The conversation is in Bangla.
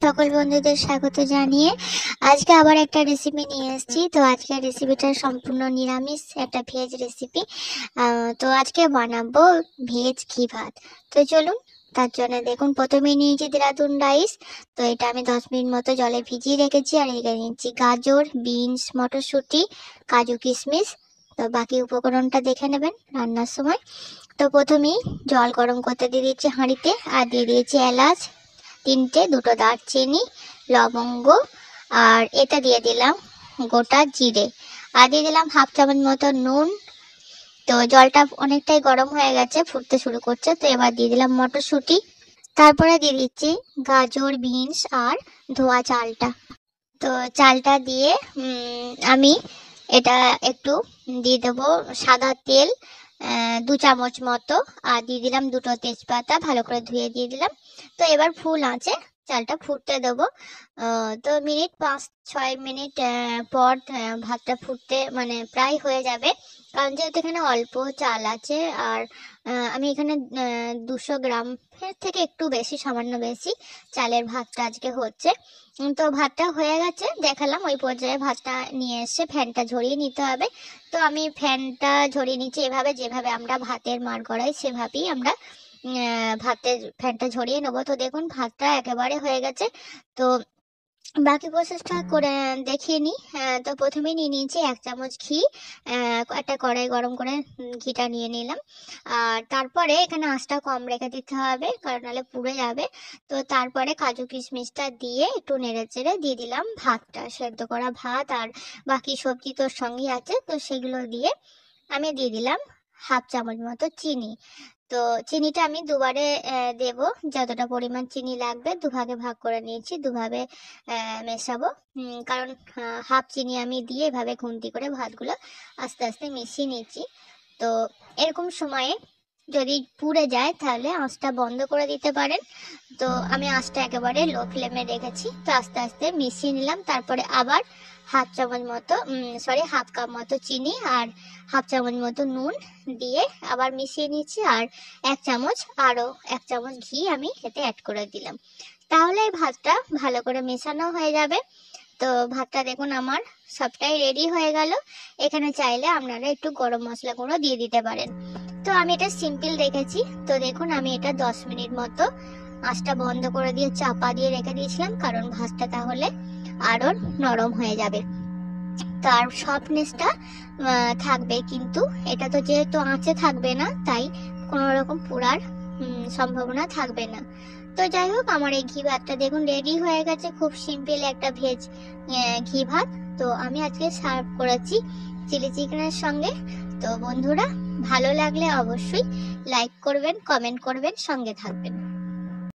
সকল বন্ধুদের স্বাগত জানিয়ে আজকে আবার একটা রেসিপি নিয়ে এসেছি। তো আজকের রেসিপিটা সম্পূর্ণ নিরামিষ একটা ভেজ রেসিপি। তো আজকে বানাবো ভেজ ঘি ভাত। তো চলুন, তার জন্য দেখুন প্রথমে নিয়েছি দেরাদুন রাইস। তো এটা আমি 10 মিনিট মতো জলে ভিজিয়ে রেখেছি। আর এখানে নিয়েছি গাজর, বিনস, মটরশুঁটি, কাজু, কিশমিশ। তো বাকি উপকরণটা দেখে নেবেন রান্নার সময়। তো প্রথমেই জল গরম করতে দিয়ে দিয়েছি হাঁড়িতে, আর দিয়ে দিয়েছি এলাচ 3টে, 2টো দারচিনি, লবঙ্গ, আর এটা দিয়ে দিলাম গোটা জিরে, আর দিয়ে দিলাম হাফ চামচ মতো নুন। তো জলটা অনেকটাই গরম হয়ে গেছে, ফুটতে শুরু করছে। তো এবার দিয়ে দিলাম মটরশুঁটি, তারপরে দিয়ে দিচ্ছি গাজর, বিনস আর ধোয়া চালটা। তো চালটা দিয়ে আমি এটা একটু দিয়ে দেবো সাদা তেল 2 চামচ মতো, আর দিয়ে দিলাম 2টো তেজপাতা, ভালো করে ধুয়ে দিয়ে দিলাম। তো এবার ফুল আঁচে চালটা ফুটতে দেবো। তো 5-6 মিনিট পর ভাতটা ফুটতে মানে প্রায় হয়ে যাবে, কারণ যেহেতু এখানে অল্প চাল আছে। আর আমি এখানে 200 গ্রামের থেকে একটু বেশি, সামান্য বেশি চালের ভাতটা আজকে হচ্ছে। তো ভাতটা হয়ে গেছে দেখালাম, ওই পর্যায়ে ভাতটা নিয়ে এসে ফ্যানটা ঝরিয়ে নিতে হবে। তো আমি ফ্যানটা ঝরিয়ে নিচ্ছি এভাবে, যেভাবে আমরা ভাতের মাড় গড়াই সেভাবেই আমরা ভাতের ফ্যানটা ঝরিয়ে নেবো। তো দেখুন ভাতটা একেবারে হয়ে গেছে। তো বাকি প্রসেসটা করে দেখিয়ে নিই। তো প্রথমে নিয়ে নিয়েছি 1 চামচ ঘি। একটা কড়াই গরম করে ঘিটা নিয়ে নিলাম। আর তারপরে এখানে আঁচটা কম রেখে দিতে হবে, কারণ নাহলে পুড়ে যাবে। তো তারপরে কাজু কিশমিশটা দিয়ে একটু নেড়ে চেড়ে দিয়ে দিলাম ভাতটা, সেদ্ধ করা ভাত, আর বাকি সবজি তোর সঙ্গে আছে। তো সেগুলো দিয়ে আমি দিয়ে দিলাম হাফ চামচ মতো চিনি। তো চিনিটা আমি দুবারে দেব, যতটা পরিমাণ চিনি লাগবে দুভাগে ভাগ করে নিয়েছি, দুভাবে মেশাবো। কারণ হাফ চিনি আমি দিয়ে এভাবে খুন্তি করে ভাতগুলো আস্তে আস্তে মিশিয়ে নিচ্ছি। তো এরকম সময়ে যদি পুড়ে যায় তাহলে আঁচটা বন্ধ করে দিতে পারেন। তো আমি আঁচটা একেবারে লো ফ্লেমে রেখেছি। তো আস্তে আস্তে মিশিয়ে নিলাম। তারপরে আবার হাফ চামচ মতো হাফ কাপ মতো চিনি আর হাফ চামচ মতো নুন দিয়ে আবার মিশিয়ে নিচ্ছি। আর 1 চামচ, আরও 1 চামচ ঘি আমি এতে অ্যাড করে দিলাম। তাহলে এই ভাতটা ভালো করে মেশানো হয়ে যাবে। তো ভাতটা দেখুন আমার সবটাই রেডি হয়ে গেল। এখানে চাইলে আপনারা একটু গরম মশলা গুঁড়ো দিয়ে দিতে পারেন। তো আমি এটা সিম্পল রেখেছি। তো দেখুন আমি এটা 10 মিনিট মতো আঁচটা বন্ধ করে দিয়ে চাপা দিয়ে রেখে দিয়েছিলাম, কারণ ভাতটা তাহলে আরো নরম হয়ে যাবে, তার সফটনেসটা থাকবে। কিন্তু এটা তো যেহেতু আঁচে থাকবে না, তাই কোনো রকম পোড়ার সম্ভাবনা থাকবে না। তো যাই হোক, আমার এই ঘি ভাতটা দেখুন রেডি হয়ে গেছে। খুব সিম্পল একটা ভেজ ঘি ভাত। তো আমি আজকে সার্ভ করেছি চিলি চিকেনের সঙ্গে। তো বন্ধুরা, ভালো লাগলে অবশ্যই লাইক করবেন, কমেন্ট করবেন, সঙ্গে থাকবেন।